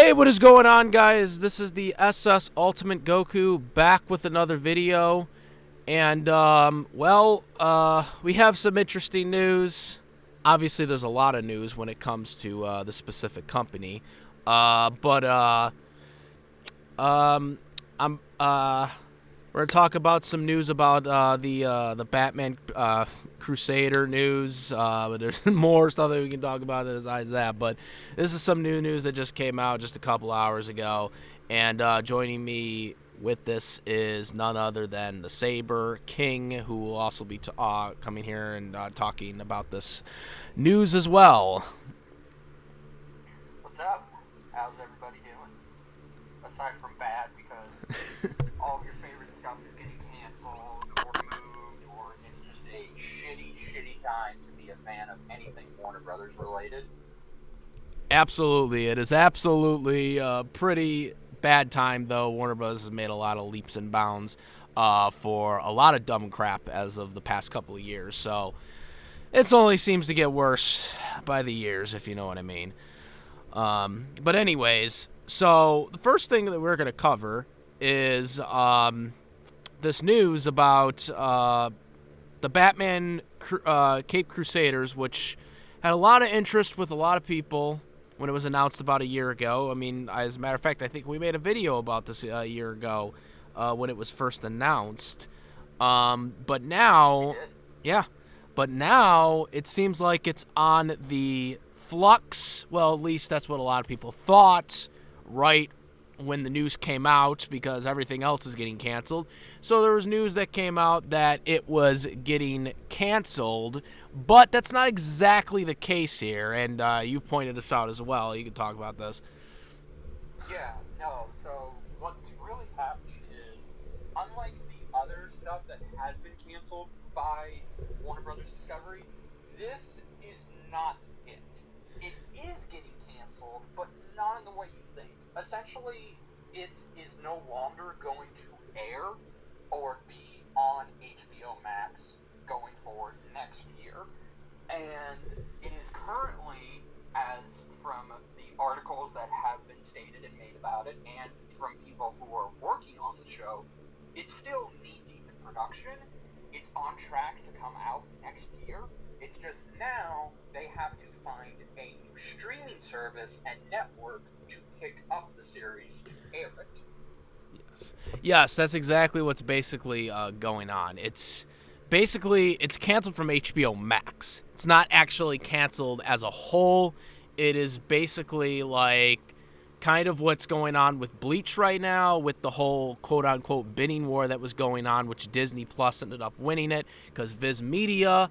Hey, what is going on, guys? This is the SS Ultimate Goku back with another video. And, we have some interesting news. Obviously, there's a lot of news when it comes to the specific company. I'm we're gonna talk about some news about the Batman Crusader news. But there's more stuff that we can talk about besides that. But this is some new news that just came out just a couple hours ago. And joining me with this is none other than the Saber King, who will also be coming here and talking about this news as well. What's up? How's everybody doing? Aside from bad, because all of your favorite stuff is getting canceled or moved, or it's just a shitty time to be a fan of anything Warner Brothers related. Absolutely. It is absolutely a pretty bad time, though. Warner Bros. Has made a lot of leaps and bounds for a lot of dumb crap as of the past couple of years. So it only seems to get worse by the years, if you know what I mean. But anyways, so the first thing that we're going to cover is this news about the Batman Cape Crusaders, which had a lot of interest with a lot of people when it was announced about a year ago. I mean, as a matter of fact, I think we made a video about this a year ago when it was first announced. But now it seems like it's on the flux. Well, at least that's what a lot of people thought right when the news came out, because everything else is getting canceled. So there was news that came out that it was getting canceled, but that's not exactly the case here, and you pointed this out as well. You can talk about this. Yeah, no, so what's really happening is, unlike the other stuff that has been canceled by Warner Brothers Discovery, this is not it. It is getting canceled, but not in the way you think. Essentially, it is no longer going to air or be on HBO Max going forward next year. And it is currently, as from the articles that have been stated and made about it, and from people who are working on the show, it's still knee-deep in production. It's on track to come out next year. It's just now they have to find a new streaming service and network to pick up the series to air it. Yes, that's exactly what's basically going on. It's canceled from HBO Max. It's not actually canceled as a whole. It is basically like kind of what's going on with Bleach right now, with the whole quote-unquote bidding war that was going on, which Disney Plus ended up winning it because Viz Media,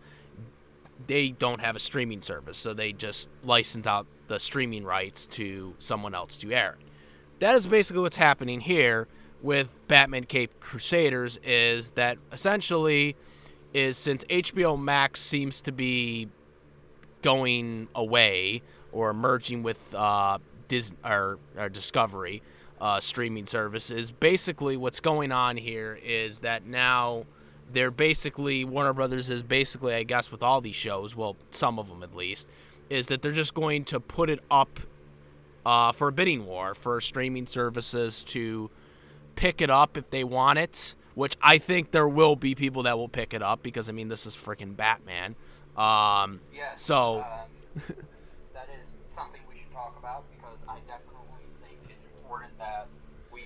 they don't have a streaming service, so they just license out the streaming rights to someone else to air it. That is basically what's happening here with Batman Cape Crusaders, is that essentially is, since HBO Max seems to be going away or merging with Disney or Discovery streaming services, basically what's going on here is that now they're basically, Warner Brothers is basically, I guess with all these shows, well, some of them at least, is that they're just going to put it up for a bidding war for streaming services to pick it up if they want it, which I think there will be people that will pick it up, because, I mean, this is freaking Batman. Yes, that is something we should talk about, because I definitely think it's important that we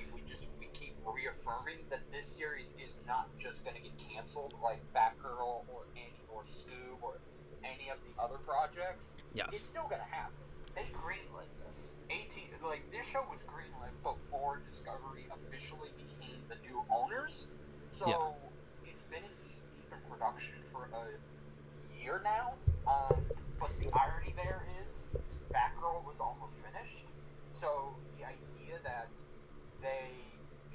keep reaffirming that this series is not just going to get canceled like Batgirl or Scoob or any of the other projects. Yes. It's still going to happen. They greenlit this. This show was greenlit before Discovery officially became the new owners. So It's been in deep in production for a year now. But the irony there is, Batgirl was almost finished. So the idea that they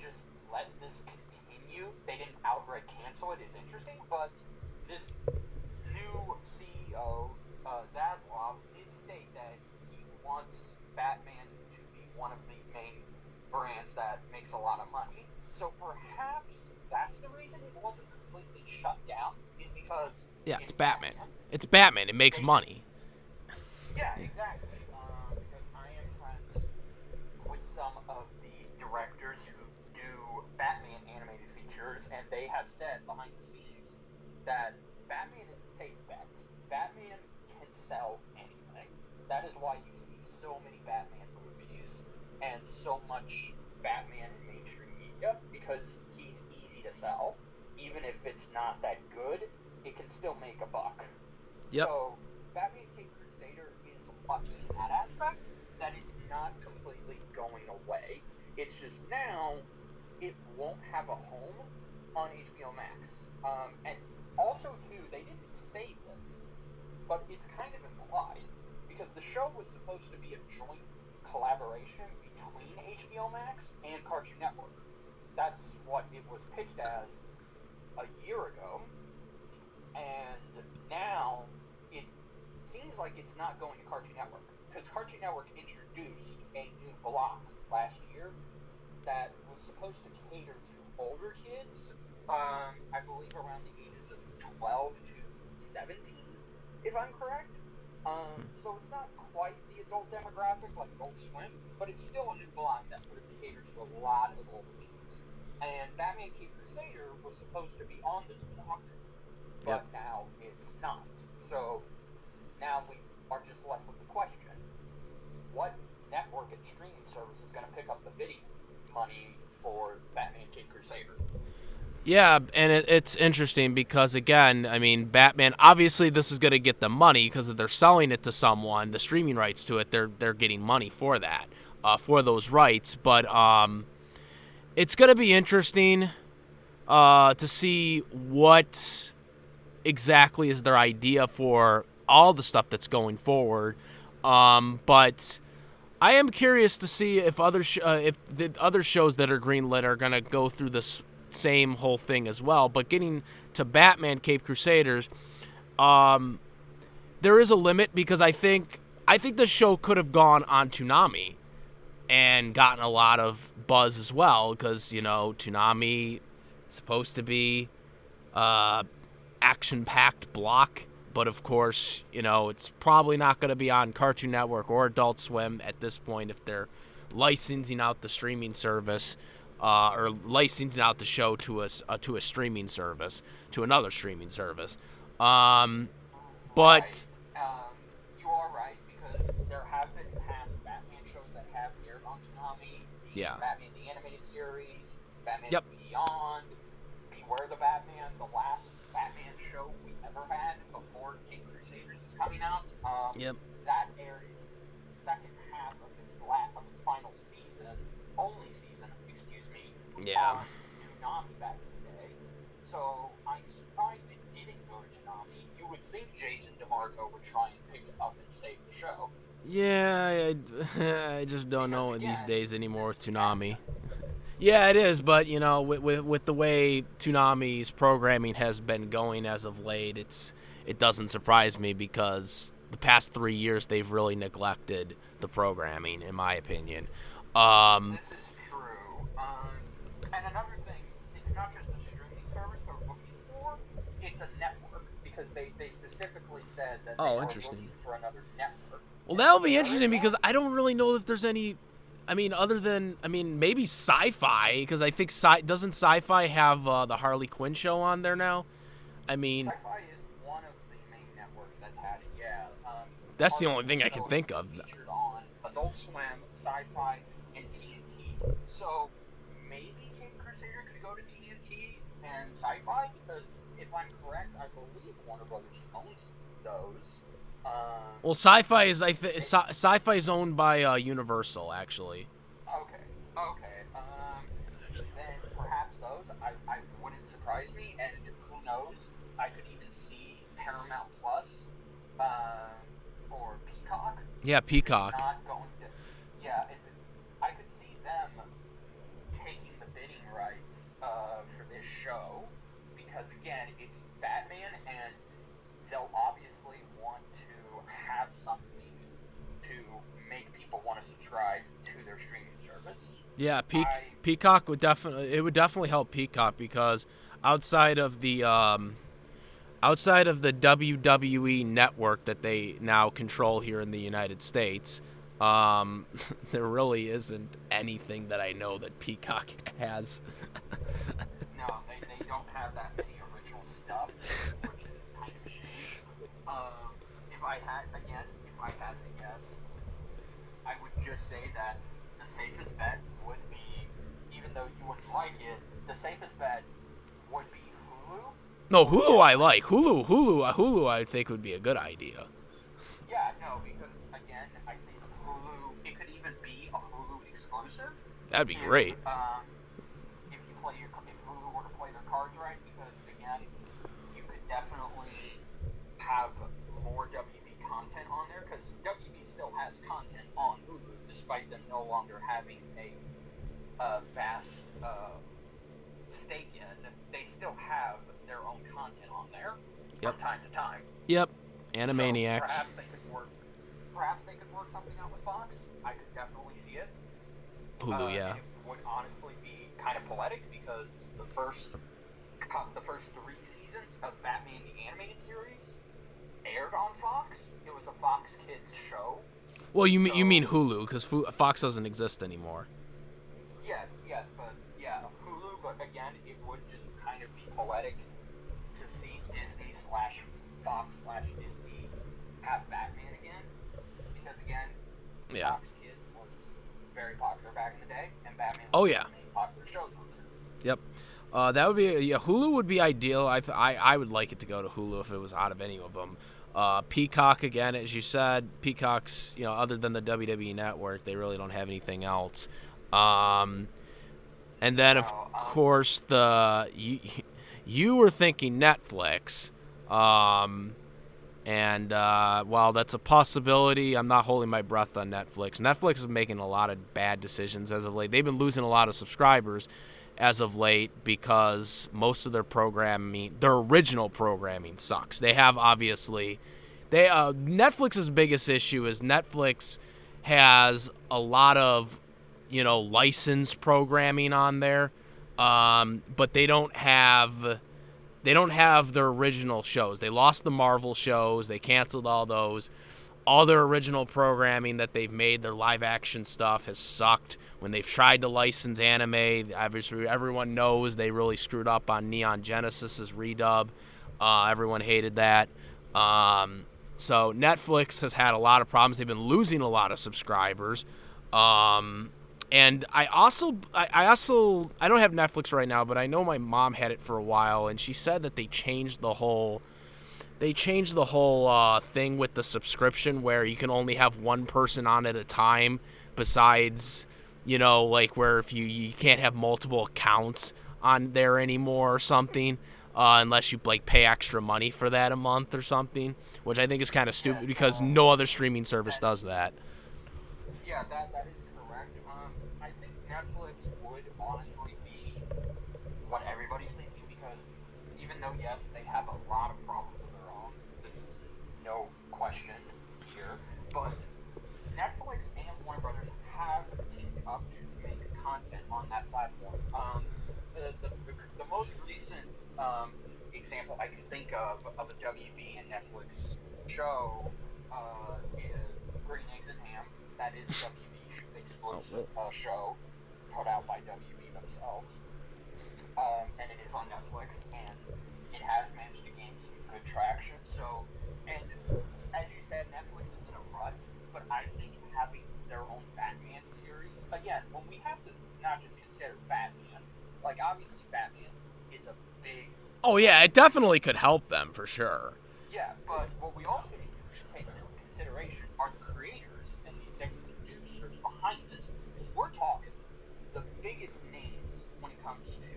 just let this continue, they didn't outright cancel it, is interesting. But this new CEO, Zaslav, did state that he wants Batman to be one of the main brands that makes a lot of money. So perhaps that's the reason it wasn't completely shut down, is because it's Batman. It's Batman. It makes money. Yeah, exactly. Because I am friends directors who do Batman animated features, and they have said behind the scenes that Batman is a safe bet. Batman can sell anything. That is why you see so many Batman movies and so much Batman in mainstream media, because he's easy to sell. Even if it's not that good, it can still make a buck. Yep. So Batman King Crusader is lucky in that aspect, that it's not completely going away. It's just now it won't have a home on HBO Max. And also, too, they didn't say this, but it's kind of implied, because the show was supposed to be a joint collaboration between HBO Max and Cartoon Network. That's what it was pitched as a year ago, and now it seems like it's not going to Cartoon Network, because Cartoon Network introduced a new block last year that was supposed to cater to older kids, I believe around the ages of 12 to 17, if I'm correct. So it's not quite the adult demographic like Adult Swim, but it's still a new block that would have catered to a lot of older kids. And Batman King Crusader was supposed to be on this block, but now it's not. So now we are just left with the question: what network and streaming service is going to pick up the video money for Batman King Crusader? Yeah, and it's interesting because, again, I mean, Batman, obviously this is going to get the money because if they're selling it to someone, the streaming rights to it, they're getting money for that, for those rights. But it's going to be interesting to see what exactly is their idea for all the stuff that's going forward. But I am curious to see if if the other shows that are greenlit are going to go through this same whole thing as well. But getting to Batman Cape Crusaders, there is a limit, because I think the show could have gone on Toonami and gotten a lot of buzz as well, because, you know, Toonami is supposed to be action-packed block, but of course, you know, it's probably not going to be on Cartoon Network or Adult Swim at this point if they're licensing out the streaming service, or licensing out the show to a streaming service, to another streaming service. But Right. You are right, because there have been past Batman shows that have aired on Toonami. The Batman the Animated Series, Batman Beyond, Beware the Batman, the last Batman show we ever had before King Crusaders is coming out. That aired its second half of its final season, only season, excuse me, on Toonami back in the day. So I'm surprised it didn't go to Toonami. You would think Jason DeMarco would try and pick it up and save the show. Yeah, I just don't know these days anymore with Toonami. Yeah, it is, but, you know, with the way Toonami's programming has been going as of late, it doesn't surprise me, because the past 3 years they've really neglected the programming, in my opinion. This is true. And another thing, it's not just a streaming service they're looking for, it's a network, because they specifically said that they are looking for another network. Well, that'll be interesting, because I don't really know if there's any, I mean, other than, I mean, maybe Sci-Fi, because I think doesn't Sci-Fi have the Harley Quinn show on there now? I mean, Sci-Fi is one of the main networks that's had it, yeah. That's the only thing I can think of. Featured on Adult Swim, Sci-Fi, and TNT. So maybe King Crusader could go to TNT and Sci-Fi, because if I'm correct, I believe Warner Brothers owns those. Well, Sci-Fi is Sci-Fi is owned by Universal, actually. Okay. Then perhaps those I wouldn't surprise me, and who knows? I could even see Paramount Plus, or Peacock. Yeah, Peacock. Not going to. Yeah, I could see them taking the bidding rights for this show, because again, it's Batman, and they'll obviously want to have something to make people want to subscribe to their streaming service. Yeah, Peacock would definitely help Peacock, because outside of the WWE network that they now control here in the United States, There really isn't anything that I know that Peacock has. No, they don't have that many original stuff, which is kind of a shame. If I had to guess, I would just say that the safest bet would be, even though you wouldn't like it, the safest bet would be Hulu. No, Or Hulu I like. Netflix. Hulu I think would be a good idea. Yeah, no, because again, I think Hulu. It could even be a Hulu exclusive. That'd be If great. if Hulu were to play their cards right, because again, you could definitely have more WB content on there, because WB still has content on Hulu, despite them no longer having a vast stake in. They still have their own content on there Yep. from time to time. Yep. So Animaniacs. perhaps they could work something out with Fox. I could definitely see it. Hulu, yeah. And it would honestly be kind of poetic, because the first 3 seasons of Batman the Animated Series aired on Fox. It was a Fox Kids show. Well, you mean Hulu, because Fox doesn't exist anymore. Yes, but yeah, Hulu. But again, it would just kind of be poetic to see Disney slash Fox slash Disney have Batman again, because again, Yeah. Fox Kids was very popular back in the day, and Batman was Oh, one yeah. of the main popular shows on there. Yep. That would be Hulu would be ideal. I would like it to go to Hulu if it was out of any of them. Peacock, again, as you said, Peacock's, other than the WWE Network, they really don't have anything else. And then of course you were thinking Netflix. And while that's a possibility, I'm not holding my breath on Netflix. Netflix is making a lot of bad decisions as of late. They've been losing a lot of subscribers as of late because most of their programming, their original programming, sucks. They have Netflix's biggest issue is Netflix has a lot of licensed programming on there, but they don't have their original shows. They lost the Marvel shows. They canceled all those. All their original programming that they've made, their live action stuff, has sucked. When they've tried to license anime, obviously everyone knows they really screwed up on Neon Genesis's redub. Everyone hated that. So Netflix has had a lot of problems. They've been losing a lot of subscribers. And I don't have Netflix right now, but I know my mom had it for a while, and she said that they changed the whole thing with the subscription, where you can only have one person on at a time, besides, like where if you can't have multiple accounts on there anymore or something, unless you pay extra money for that a month or something, which I think is kind of stupid because no other streaming service does that. Yeah, that is correct. I think Netflix would honestly be what everybody's thinking, because even though, yes, they have a lot of problems of their own, this is no question here, but Netflix and Warner Brothers have teamed up to make content on that platform. The most recent example I can think of a WB and Netflix show is Green Eggs and Ham. That is a WB exclusive show put out by WB themselves. And it is on Netflix, and it has managed to gain some good traction. So, and as you said, Netflix is in a rut, but I think having their own Batman series, again, when we have to not just consider Batman, obviously Batman is a big... Oh yeah, it definitely could help them for sure. Yeah, but what we also need to take into consideration are the creators and the executive producers behind this, because we're talking the biggest names when it comes to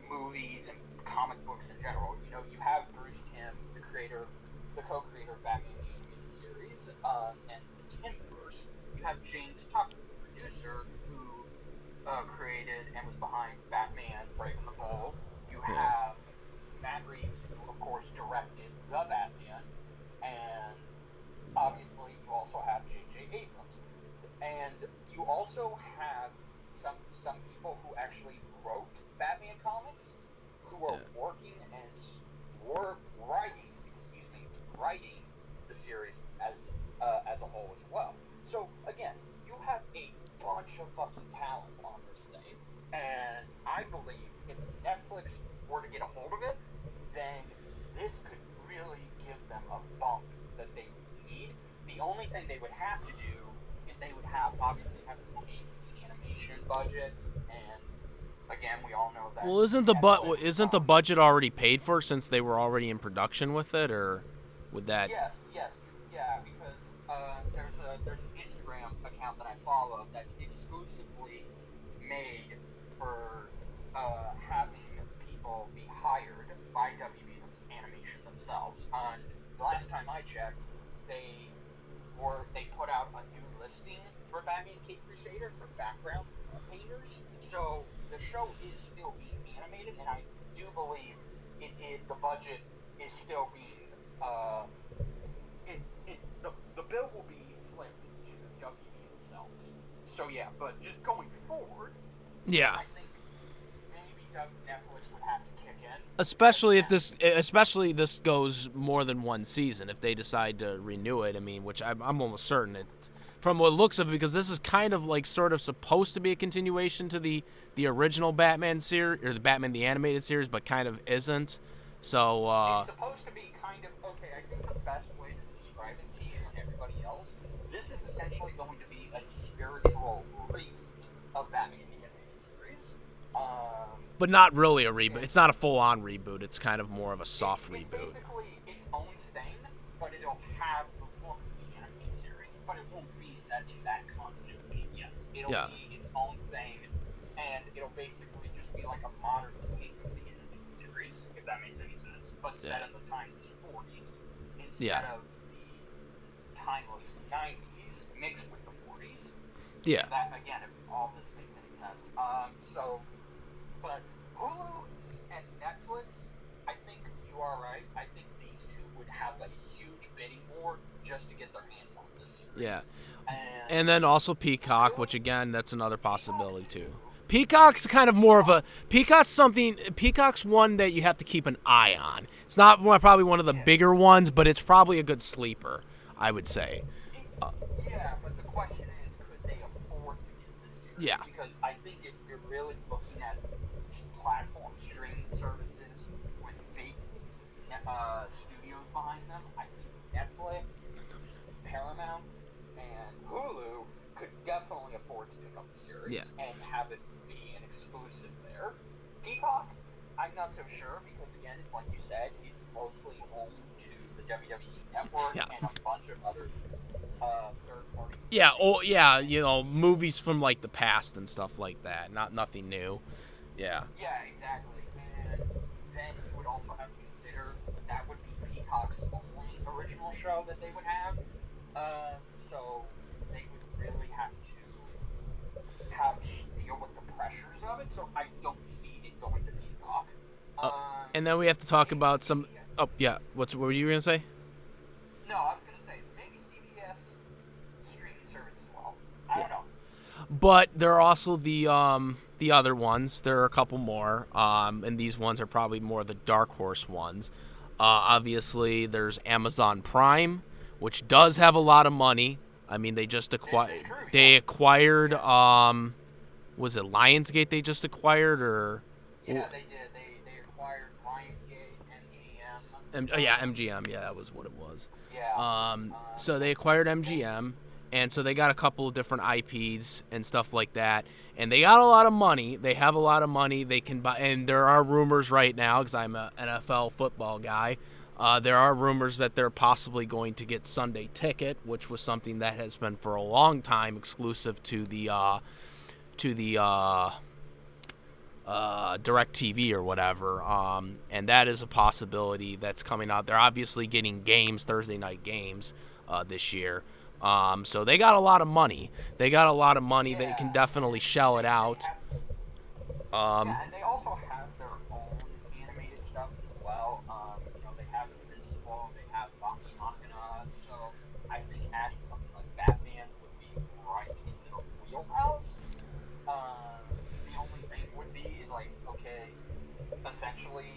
movies and comic books in general. You have Bruce Timm, the co-creator of Batman the Animated Series, and Timmverse. You have James Tucker, the producer, who created and was behind Batman: Breaking the Mold. You have Matt Reeves, who of course directed The Batman, and obviously you also have J.J. Abrams, and you also have some people who actually wrote Batman comics, who are working and writing the series as a whole as well. So again, you have a bunch of fucking talent on this thing, and I believe if Netflix were to get a hold of it, then this could really give them a bump that they need. The only thing they would have to do is they would obviously have to pay for the animation budget, and again, we all know that. Well, isn't the budget already paid for since they were already in production with it, or would that? Yes, yeah, because there's an Instagram account that I follow that's exclusively made for having people be hired by WB Animation themselves. And the last time I checked, they put out a new listing for Batman Cape Crusader for background painters. So the show is still being animated, and I do believe the budget is still being the bill will be flipped to WB themselves. So yeah, but just going forward, Yeah. I think maybe Netflix would have to kick in. Especially this goes more than one season if they decide to renew it. I mean, which I'm almost certain it's from what looks of it, because this is kind of like sort of supposed to be a continuation to the original Batman series or the Batman the Animated Series, but kind of isn't. So it's supposed to be kind of okay. I think the best way to describe it to you and everybody else, this is essentially going to be a spiritual reboot of Batman the Animated Series. But not really a reboot. It's not a full-on reboot. It's kind of more of a soft it's reboot. Basically its own thing, but it'll have the look of the animated series, but it won't be set in that continuity. Yes, it'll be its own thing, and it'll basically just be like a modern take of the animated series, if that makes any sense. But set in the timeless 40s instead of the timeless 90s mixed with the 40s. Yeah. That again, if all this makes any sense. But Hulu and Netflix, I think you are right. I think these two would have a huge bidding war just to get their hands on this series. Yeah. And then also Peacock, which again, that's another possibility too. Peacock's kind of more of a Peacock's one that you have to keep an eye on. It's not probably one of the bigger ones, but it's probably a good sleeper, I would say. Yeah, but the question is, could they afford to get this series? Yeah. Because I think if you're really looking at platform streaming services with big studios behind them, I think Netflix, Paramount, and Hulu could definitely afford to pick up the series and have it be an exclusive there. Peacock, I'm not so sure because again, it's like you said, it's mostly home to the WWE Network and a bunch of other third party. Yeah, movies from like the past and stuff like that. Nothing new. Yeah. Yeah, exactly. And then you would also have to consider that would be Peacock's only original show that they would have. So they would really have to deal with the pressures of it. So I don't see it going to Peacock. And then we have to talk about some. Oh yeah, what were you gonna say? No, I was gonna say maybe CBS streaming service as well. I don't know. But there are also the other ones. There are a couple more, and these ones are probably more the dark horse ones. Obviously, there's Amazon Prime, which does have a lot of money. I mean, they just acquired. They acquired. Was it Lionsgate? They just acquired, or? Yeah, they did. They acquired Lionsgate, MGM. MGM. Yeah, that was what it was. Yeah. So they acquired MGM. And so they got a couple of different IPs and stuff like that. And they got a lot of money. They have a lot of money. They can buy. And there are rumors right now, because I'm an NFL football guy, there are rumors that they're possibly going to get Sunday Ticket, which was something that has been for a long time exclusive to the DirecTV or whatever. And that is a possibility that's coming out. They're obviously getting games, Thursday night games, this year. So they got a lot of money. They can definitely shell it out. And they also have their own animated stuff as well. They have Invincible, they have Vox Machina. So I think adding something like Batman would be right in their wheelhouse. The only thing would be is like, okay, essentially,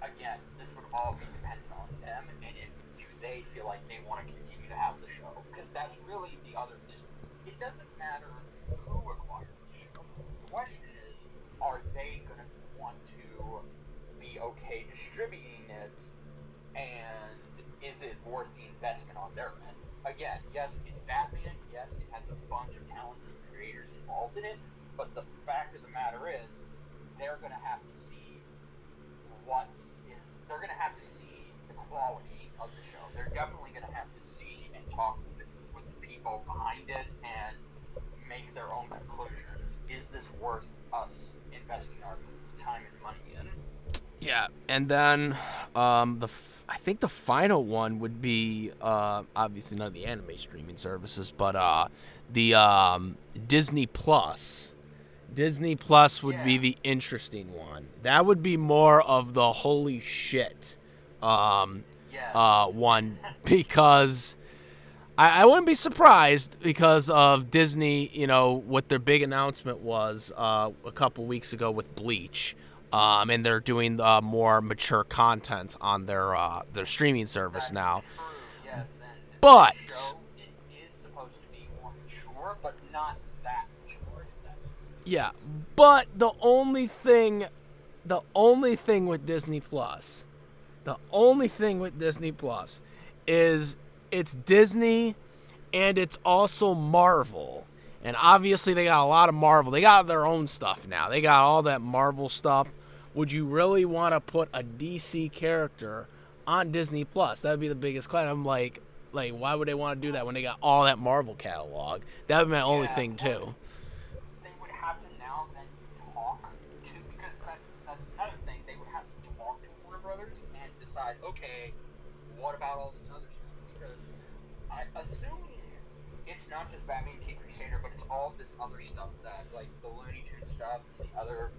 again, this would all be dependent on them, and do they feel like they want to continue to have the show? Because that's really the other doesn't matter who acquires the show. The question is, are they going to want to be okay distributing it, and is it worth the investment on their end? Again, yes, it's Batman. Yes, it has a bunch of talented creators involved in it. But the fact of the matter is, they're going to have to see they're going to have to see the quality of the show. They're definitely going to have to see and talk with the people behind it and make their own conclusions. Is this worth us investing our time and money in? Yeah, and then I think the final one would be obviously none of the anime streaming services, but the Disney Plus. Disney Plus would be the interesting one. That would be more of the holy shit one, because I wouldn't be surprised because of Disney, what their big announcement was a couple weeks ago with Bleach. And they're doing more mature content on their streaming service now. True, yes, but the show, it is supposed to be more mature, but not that mature. If that makes sense. Yeah, but the only thing with Disney Plus, is it's Disney, and it's also Marvel. And obviously they got a lot of Marvel. They got their own stuff now. They got all that Marvel stuff. Would you really want to put a DC character on Disney Plus? That would be the biggest question. I'm like, why would they want to do that when they got all that Marvel catalog? That would be my only thing too. They would have to now then talk to, because that's another thing. They would have to talk to Warner Brothers and decide, okay, what about all this other stuff? Because I assume it's not just Batman King Crusader, but it's all this other stuff that, like the Looney Tunes stuff and the other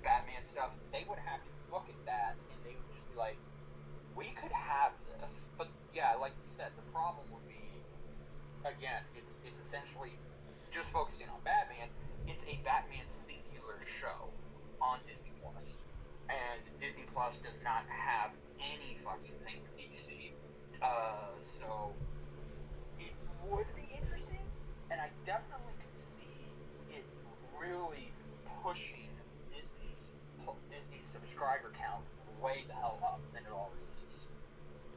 Batman stuff. They would have to look at that and they would just be like, we could have this. But yeah, like you said, the problem would be, again, it's essentially just focusing on Batman. It's a Batman singular show on Disney Plus, and Disney Plus does not have any fucking thing with DC. So it would be interesting, and I definitely could see it really pushing Disney's subscriber count way the hell up than it already is.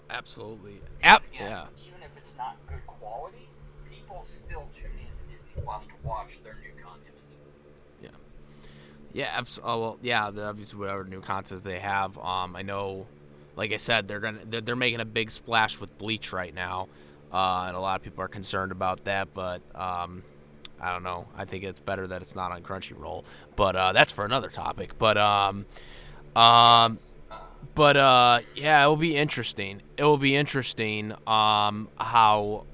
Absolutely. Again, even if it's not good quality, people still tune into Disney Plus to watch their new content. Yeah. Yeah. Obviously, whatever new content they have. I know, like I said, they're making a big splash with Bleach right now, and a lot of people are concerned about that. But I don't know. I think it's better that it's not on Crunchyroll. But that's for another topic. But yeah, it will be interesting. It will be interesting how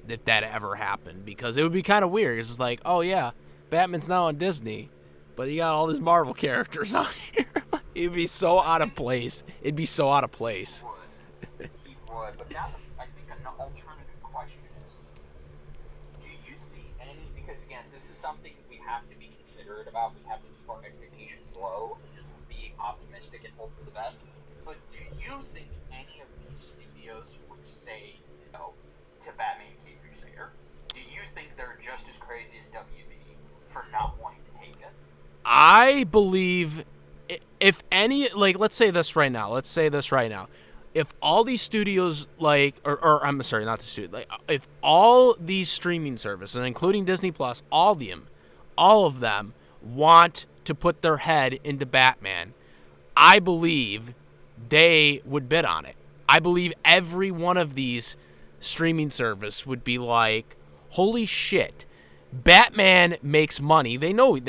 if that ever happened, because it would be kind of weird. It's just like, oh yeah, Batman's now on Disney, but you got all these Marvel characters on here. It'd be so out of place. He would. But now I think an alternative question is, do you see any, because again, this is something we have to be considerate about. We have to keep our expectations low and just be optimistic and hope for the best. But do you think any of these studios would say no to Batman King Crusader? Do you think they're just as crazy as WB for not wanting to take it? I believe, if any, let's say this right now. If all these studios, or I'm sorry, not the studio, if all these streaming services, including Disney Plus, all of them want to put their head into Batman, I believe they would bid on it. I believe every one of these streaming service would be like, holy shit, Batman makes money. They know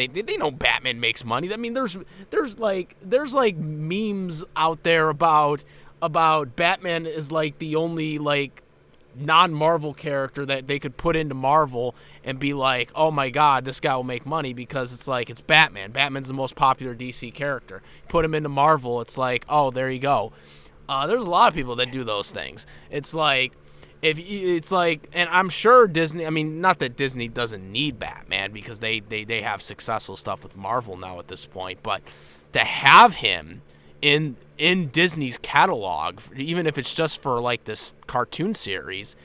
Batman makes money. I mean, there's like memes out there about Batman is like the only like non-Marvel character that they could put into Marvel and be like, oh my god, this guy will make money, because it's like, it's Batman. Batman's the most popular DC character. Put him into Marvel, it's like, oh, there you go. There's a lot of people that do those things. It's like, and I'm sure Disney, I mean, not that Disney doesn't need Batman, because they have successful stuff with Marvel now at this point, but to have him in Disney's catalog, even if it's just for like this cartoon series,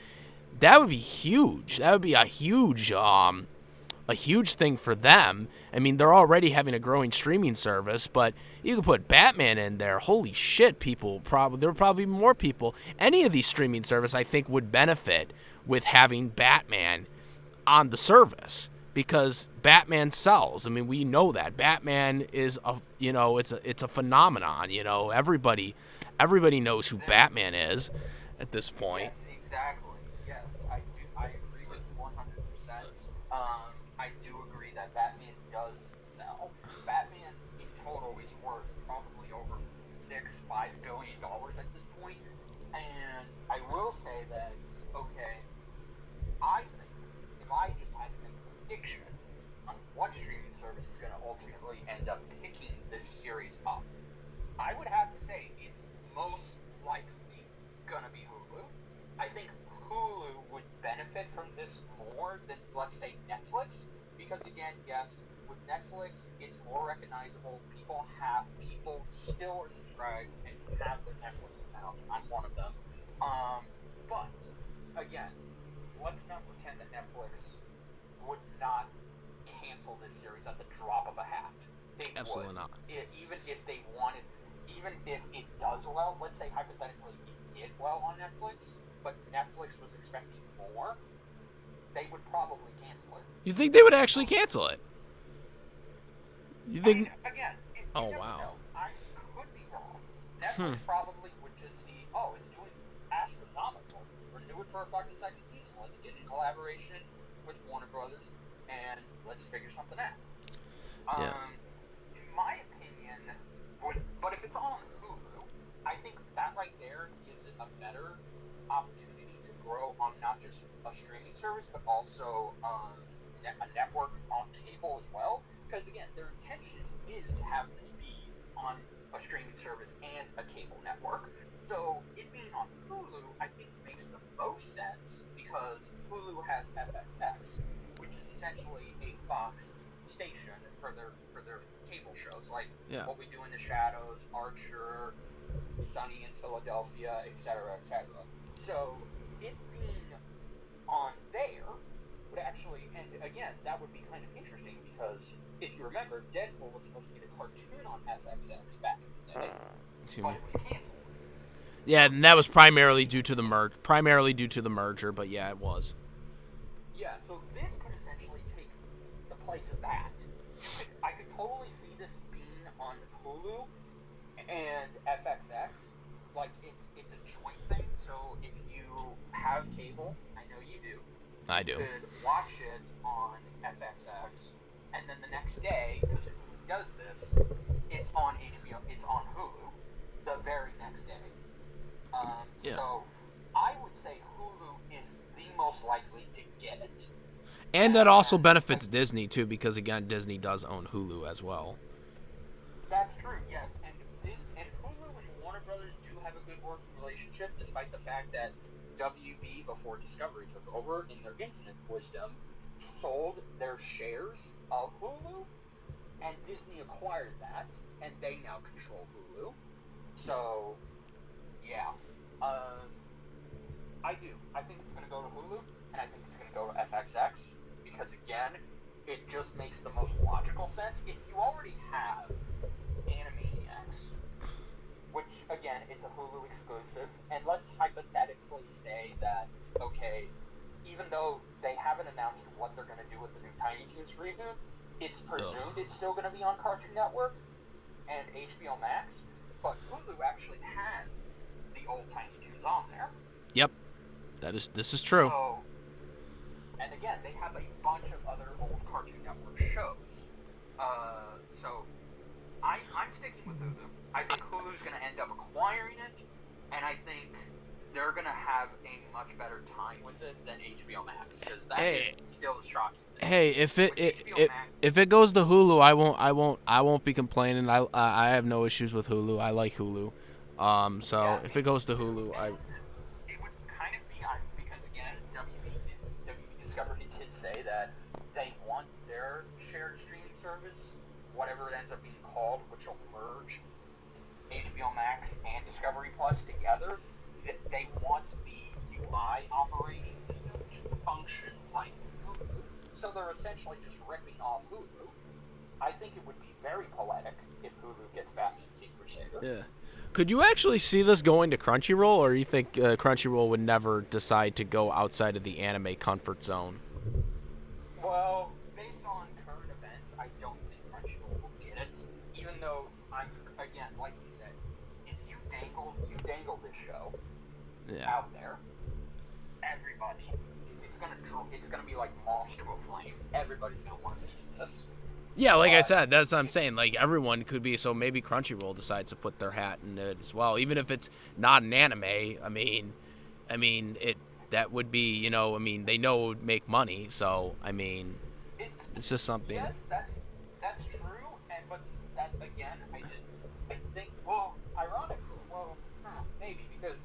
that would be huge. That would be a huge a huge thing for them. I mean, they're already having a growing streaming service, but you can put Batman in there. Holy shit, there were probably more people. Any of these streaming service, I think, would benefit with having Batman on the service because Batman sells. I mean, we know that Batman is it's a phenomenon. Everybody knows who Batman is at this point. Yes, exactly. Yes, I do. I agree with you 100%. I do agree that Batman does sell. Batman in total is worth probably over $5 billion at this point. And I will say that, okay, I think if I just had to make a prediction on what streaming service is going to ultimately end up picking this series up, I would have to say it's most likely going to be Hulu. I think Hulu would benefit from this more than, let's say, Netflix, because again, yes, with Netflix, it's more recognizable. People still are subscribed and have their Netflix account. I'm one of them. But again, let's not pretend that Netflix would not cancel this series at the drop of a hat. They Absolutely would. not. Even if they wanted, even if it does well, let's say hypothetically it did well on Netflix, but Netflix was expecting more, they would probably cancel it. You think they would actually cancel it? You think? Again, Oh, never wow. know. I could be wrong. Netflix probably would just see, oh, it's doing astronomical. Renew it for a fucking second season. Let's get in collaboration with Warner Brothers and let's figure something out. Yeah. In my opinion, but if it's on Hulu, I think that right there gives it a better opportunity to grow on not just a streaming service, but also a network on cable as well. Because again, their intention is to have this be on a streaming service and a cable network. So it being on Hulu, I think makes the most sense because Hulu has FXX, which is essentially a Fox station for their cable shows, like What We Do in the Shadows, Archer, Sunny in Philadelphia, etc., etc. So it being on there would actually, and again, that would be kind of interesting because if you remember, Deadpool was supposed to be the cartoon on FXX back in the day, but it was canceled. Yeah, and that was primarily due to the merger, but yeah, it was. Yeah, so this could essentially take the place of that. I could totally see this being on Hulu and FXX. Like it's a joint thing. So if you have cable, I know you do. I do. You could watch it on FXX, and then the next day, because Hulu does this, it's on HBO. It's on Hulu the very next day. So I would say Hulu is the most likely to get it. And that also benefits Disney, too, because, again, Disney does own Hulu as well. That's true, yes. And Hulu and Warner Brothers do have a good working relationship, despite the fact that WB, before Discovery took over, in their infinite wisdom, sold their shares of Hulu, and Disney acquired that, and they now control Hulu. So, yeah. I do. I think it's going to go to Hulu, and I think it's going to go to FXX, because again, it just makes the most logical sense. If you already have Animaniacs, which again is a Hulu exclusive, and let's hypothetically say that, okay, even though they haven't announced what they're going to do with the new Tiny Toons reboot, it's presumed it's still going to be on Cartoon Network and HBO Max, but Hulu actually has the old Tiny Toons on there. Yep. This is true. So, and again, they have a bunch of other old Cartoon Network shows. So I'm sticking with Hulu. I think Hulu's going to end up acquiring it, and I think they're going to have a much better time with it than HBO Max, because that is still the shocking thing. Hey, if it goes to Hulu, I won't be complaining. I have no issues with Hulu. I like Hulu. If it goes to Hulu, It would kind of be because again, WB Discovery did say that they want their shared streaming service, whatever it ends up being called, which will merge HBO Max and Discovery Plus together. They want the UI operating system to function like Hulu. So they're essentially just ripping off Hulu. I think it would be very poetic if Hulu gets Batman King Crusader. Yeah. Could you actually see this going to Crunchyroll, or you think Crunchyroll would never decide to go outside of the anime comfort zone? Well, based on current events, I don't think Crunchyroll will get it. Even though again, like you said, if you dangle this show out there, everybody, it's gonna be like moths to a flame. Everybody's gonna want a piece of this. Yeah, like I said, that's what I'm saying. Like, everyone could be, so maybe Crunchyroll decides to put their hat in it as well, even if it's not an anime. I mean, that would be, they know it would make money. So, it's just something. Yes, that's true, but that again, I think, well, ironically, maybe because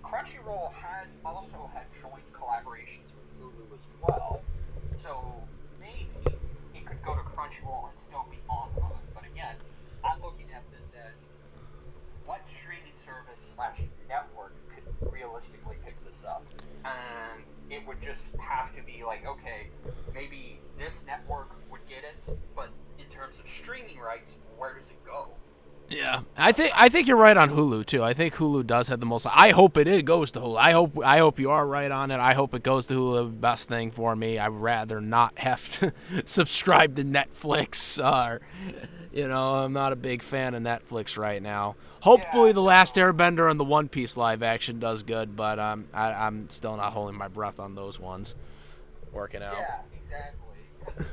Crunchyroll has also had joint collaborations with Hulu as well, so maybe it could go to Crunchyroll and still be on Hulu. But again, I'm looking at this as what streaming service / network could realistically pick this up, and it would just have to be like, okay, maybe this network would get it, but in terms of streaming rights, where does it go? Yeah, I think you're right on Hulu too. I think Hulu does have the most. I hope it goes to Hulu. I hope you are right on it. I hope it goes to Hulu. Best thing for me. I'd rather not have to subscribe to Netflix. Or, I'm not a big fan of Netflix right now. Hopefully, The Last Airbender and the One Piece live action does good, but I'm still not holding my breath on those ones working out. Yeah, exactly. Because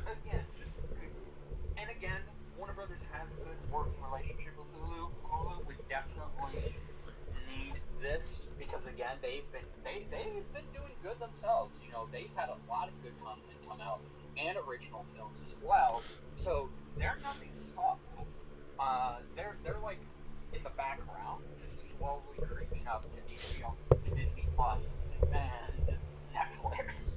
again, Warner Brothers has a good working relationship with Hulu. Hulu would definitely need this because again, they've been doing good themselves. They've had a lot of good content come out and original films as well. So they're nothing to stop at. They're like in the background, just slowly creeping up to HBO, to Disney Plus and Netflix.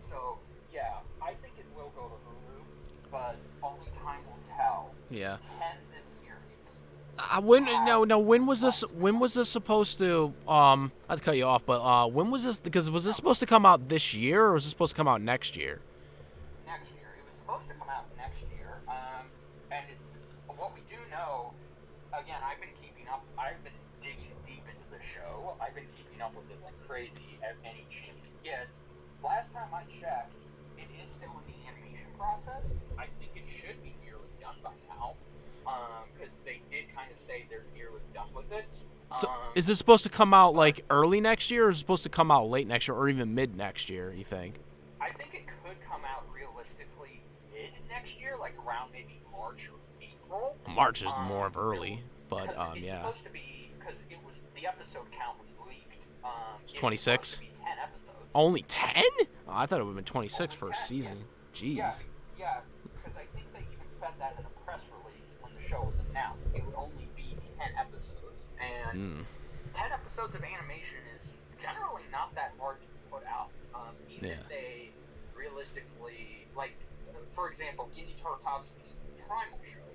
So yeah, I think it will go to Hulu, but only time will tell. Yeah. Can this series? When was this? When was this supposed to? Not to cut you off, but when was this? Because was this supposed to come out this year, or was this supposed to come out next year? Next year. It was supposed to come out next year. What we do know, again, I've been keeping up. I've been digging deep into the show. I've been keeping up with it like crazy at any chance it gets. Last time I checked, it is still in the animation process. I think it should be nearly done by now, because they did kind of say they're nearly done with it. So, is this supposed to come out like early next year, or is it supposed to come out late next year, or even mid next year? You think? I think it could come out realistically mid next year, like around maybe March or April. March is more of early, but it's yeah. supposed to be because the episode count was leaked. It's 26. 10 episodes. Only 10? Oh, I thought it would have been 26 for a season. Yeah. Jeez. Yeah, because I think they even said that in a press release when the show was announced. It would only be 10 episodes. And 10 episodes of animation is generally not that hard to put out. Even if they realistically, like, for example, Ginny Tartakovsky's Primal show,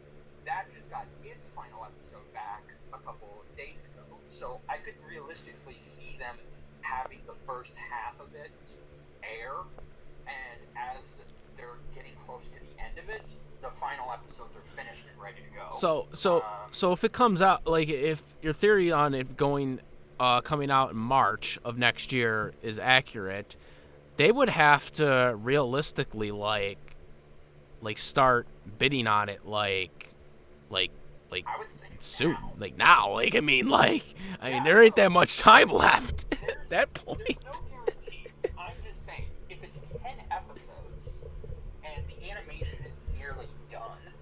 that just got its final episode back a couple of days ago. So I could realistically see them having the first half of it air, and as they're getting close to the end of it, the final episodes are finished and ready to go. So if it comes out, like, if your theory on it coming out in March of next year is accurate, they would have to realistically like start bidding on it like I would say soon, now. like now. There ain't that much time left at that point. There's no guarantee. I'm just saying, if it's 10 episodes and the animation is nearly done,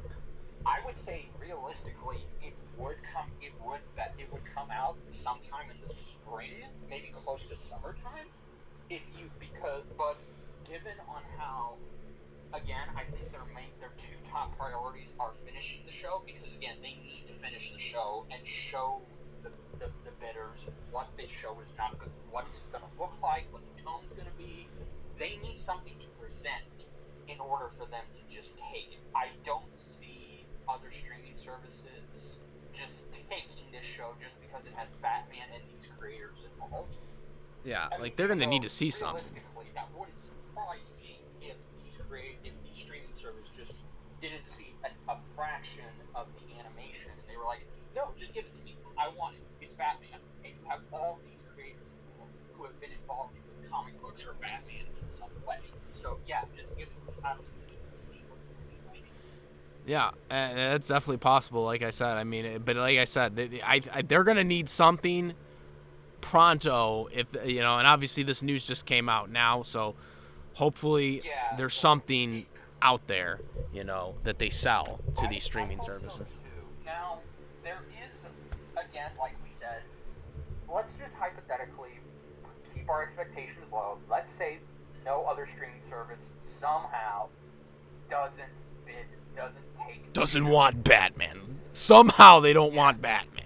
I would say realistically it would come out sometime in the spring, maybe close to summertime. But given on how, again, I think their two top priorities are finishing the show, because again, they need to finish the show and show the bidders what this show is not good, what it's going to look like, what the tone's going to be. They need something to present in order for them to just take it. I don't see other streaming services just taking this show just because it has Batman and these creators involved. Yeah, they're going to need to see something. Realistically, that wouldn't surprise me didn't see a fraction of the animation, and they were like, "No, just give it to me. I want it. It's Batman." And you have all these creators who have been involved with comic books or Batman in some way. So yeah, just give it to me. I don't even need to see what it looks like. Yeah, and that's definitely possible. Like I said, I mean, but like I said, they're gonna need something pronto. If you know, and obviously this news just came out now, so hopefully Yeah, there's so something out there, you know, that they sell to these I streaming hope so services. too. Now, there is, again, like we said, let's just hypothetically keep our expectations low. Let's say no other streaming service somehow doesn't bid, doesn't take. Doesn't want Batman. Somehow they don't want Batman.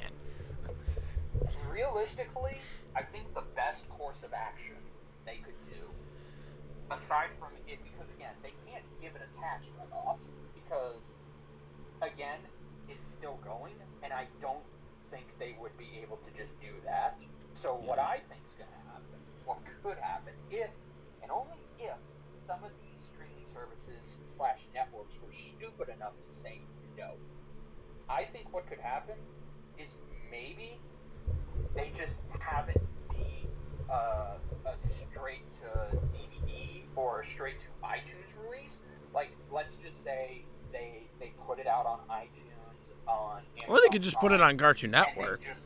Realistically, I think the best course of action they could do, aside from it, because again, they can't give it a tax write-off, because again, it's still going, and I don't think they would be able to just do that. So what I think is going to happen, what could happen, if and only if some of these streaming services slash networks were stupid enough to say no, I think what could happen is maybe they just have it be a straight to DVD or a straight to iTunes release. Like, let's just say they put it out on iTunes, on Amazon Or they could just put it on Cartoon Prime, Network. and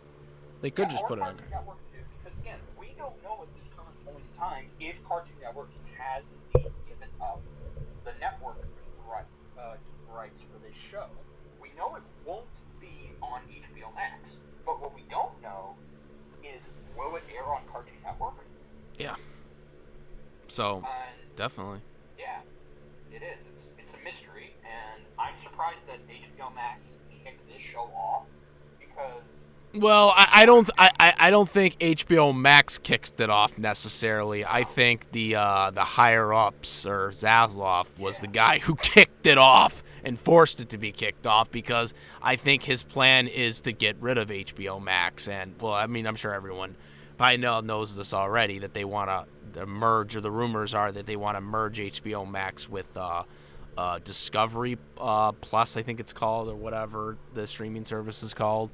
They could yeah, just or put it on. Cartoon Network too, because again, we don't know at this current point in time if Cartoon Network has indeed given up the network rights for this show. We know it won't be on HBO Max, but what we don't know is, will it air on Cartoon Network? Yeah. So definitely. Yeah, it is. It's a mystery, and I'm surprised that HBO Max kicked this show off, because. Well, I don't think HBO Max kicks it off necessarily. I think the higher ups, or Zaslav was the guy who kicked it off and forced it to be kicked off, because I think his plan is to get rid of HBO Max. And well, I mean, I'm sure everyone by now knows this already, that they want to merge, or the rumors are that they want to merge HBO Max with Discovery Plus, I think it's called, or whatever the streaming service is called.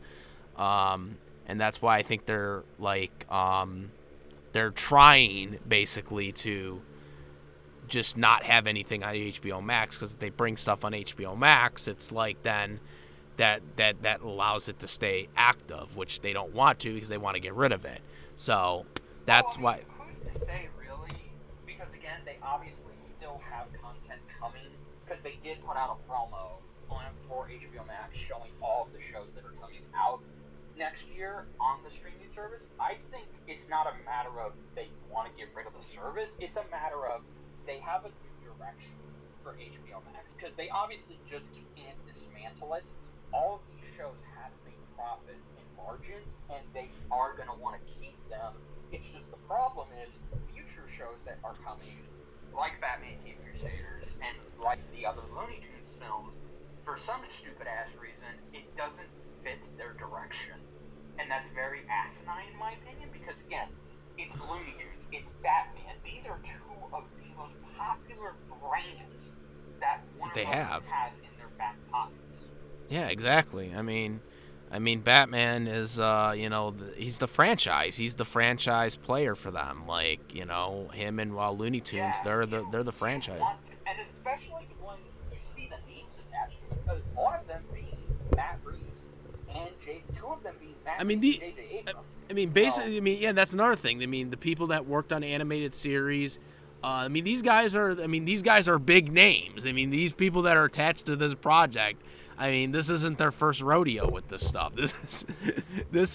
And that's why I think they're like they're trying basically to just not have anything on HBO Max, because if they bring stuff on HBO Max, it's like then that allows it to stay active, which they don't want to, because they want to get rid of it. So that's why. Who's to say, really? Because again, they obviously still have content coming, because they did put out a promo for HBO Max showing all of the shows that are coming out next year on the streaming service. I think it's not a matter of they want to get rid of the service. It's a matter of they have a new direction for HBO Max, because they obviously just can't dismantle it. All of these shows have made profits and margins, and they are going to want to keep them. It's just the problem is future shows that are coming, like Batman King Crusaders and like the other Looney Tunes films, for some stupid ass reason, it doesn't fit their direction. And that's very asinine in my opinion, because again, it's Looney Tunes, it's Batman. These are two of the most popular brands that Warner Brothers has in their back pockets. Yeah, exactly. I mean, Batman is, he's the franchise. He's the franchise player for them. Like, you know, him and Looney Tunes, they're the franchise. And especially when you see the names attached to it, because one of them being Matt Reeves, and two of them being Matt Reeves and J.J. Abrams. Basically, yeah, that's another thing. I mean, the people that worked on animated series. These guys are big names. I mean, these people that are attached to this project. I mean, this isn't their first rodeo with this stuff. This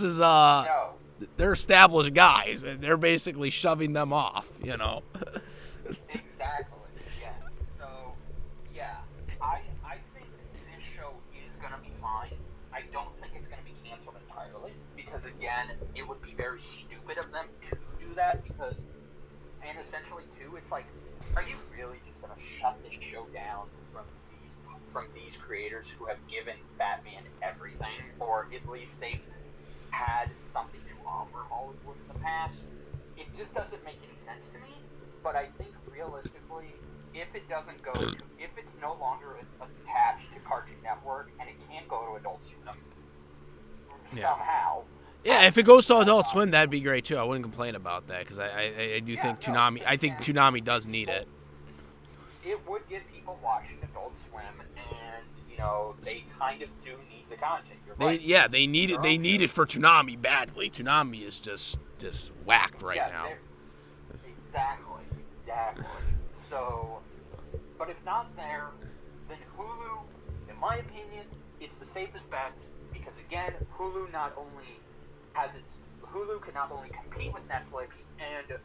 is no. They're established guys, and they're basically shoving them off. You know. Exactly. Yes. So, yeah, I think this show is gonna be fine. I don't think it's gonna be canceled entirely, because again, it would be very stupid of them to do that, because. And essentially, too, it's like, are you really just going to shut this show down from these creators who have given Batman everything, or at least they've had something to offer Hollywood in the past? It just doesn't make any sense to me. but I think realistically, if it doesn't go to, if it's no longer attached to Cartoon Network and it can't go to Adult Swim somehow. Yeah, if it goes to Adult Swim, that'd be great too. I wouldn't complain about that because I do think Toonami. I think Toonami does need it. It would get people watching Adult Swim, and they kind of do need the content. You're right. They need it. They need it for Toonami badly. Toonami is just whacked right now. Exactly. So, but if not there, then Hulu, in my opinion, it's the safest bet because again, Hulu can not only compete with Netflix and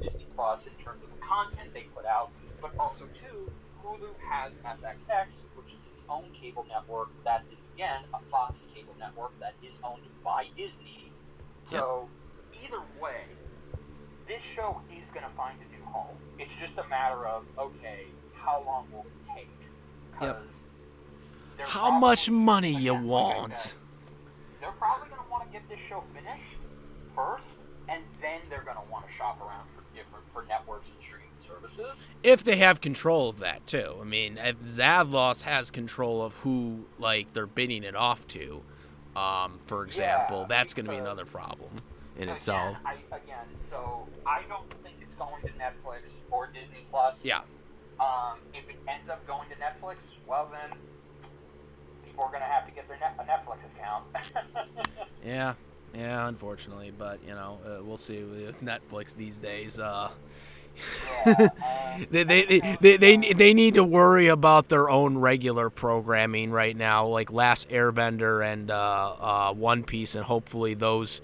Disney Plus in terms of the content they put out, but also too, Hulu has FXX, which is its own cable network that is again a Fox cable network that is owned by Disney. So either way, this show is going to find a new home. It's just a matter of, okay, how long will it take? How much money you want? They're probably going to want to get this show finished first, and then they're going to want to shop around for networks and streaming services. If they have control of that, too. I mean, if Zadlos has control of who, they're bidding it off to, for example, that's going to be another problem in itself. So I don't think it's going to Netflix or Disney Plus. Yeah. If it ends up going to Netflix, well then, people are going to have to get a Netflix account. Yeah, unfortunately, but we'll see with Netflix these days. They need to worry about their own regular programming right now, like Last Airbender and One Piece, and hopefully those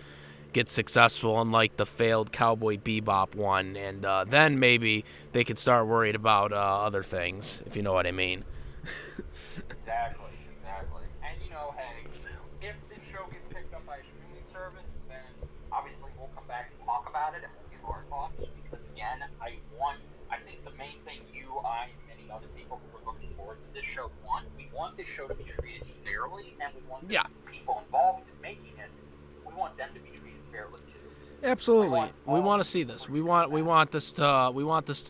get successful, unlike the failed Cowboy Bebop one, and then maybe they could start worried about other things, if you know what I mean. Exactly. And hey, if this show gets picked up by a streaming service, then obviously we'll come back and talk about it, and we'll give our thoughts, because again, I think the main thing you, I, and many other people who are looking forward to this show we want this show to be treated fairly, and we want the people involved in making it, we want them to be treated fairly too. Absolutely, we want to see this. We want this to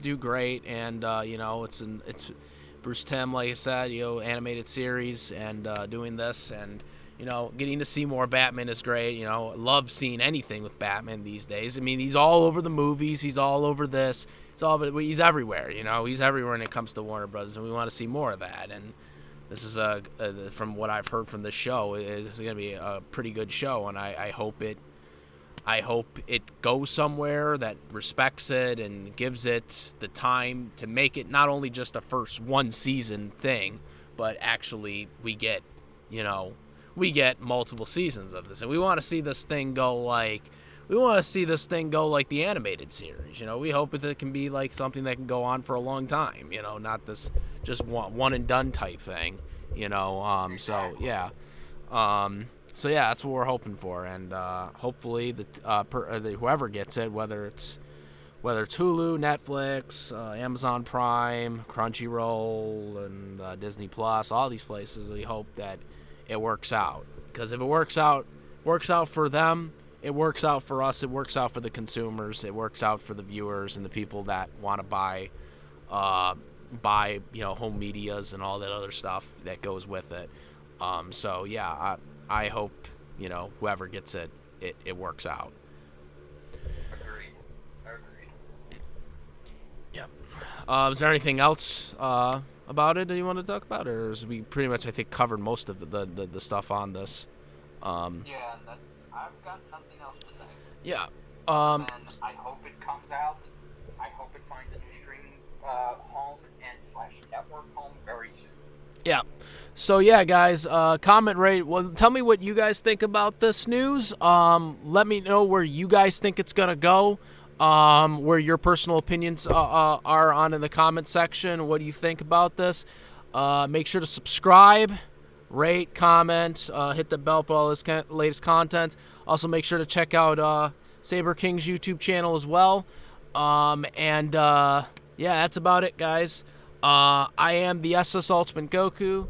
do great, and it's Bruce Timm, like I said, animated series, and doing this, and getting to see more Batman is great. Love seeing anything with Batman these days. I mean, he's all over the movies, he's all over this, he's everywhere. He's everywhere when it comes to Warner Brothers, and we want to see more of that. And this is from what I've heard from this show, it's going to be a pretty good show, and I hope it goes somewhere that respects it and gives it the time to make it not only just a first one season thing, but actually we get multiple seasons of this, and we want to see this thing go like the animated series. We hope that it can be like something that can go on for a long time. Not this just one and done type thing. So yeah, that's what we're hoping for, and hopefully whoever gets it, whether it's Hulu, Netflix, Amazon Prime, Crunchyroll, and Disney Plus, all these places, we hope that it works out. Because if it works out for them, it works out for us, it works out for the consumers, it works out for the viewers and the people that want to buy home medias and all that other stuff that goes with it. So yeah, I hope, whoever gets it works out. Agreed. Yeah. Is there anything else about it that you want to talk about, or is we pretty much, I think, covered most of the stuff on this? I've got nothing else to say. Yeah. And I hope it comes out. I hope it finds a new streaming home and / network home very soon. Yeah. So yeah, guys, comment, rate. Well, tell me what you guys think about this news. Let me know where you guys think it's gonna go. Where your personal opinions are on in the comment section. What do you think about this? Make sure to subscribe, rate, comment, hit the bell for all this latest content. Also, make sure to check out Saber King's YouTube channel as well. Yeah, that's about it, guys. I am the SS Ultimate Goku.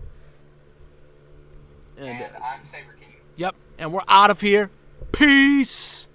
And I'm Saber King. Yep, and we're out of here. Peace!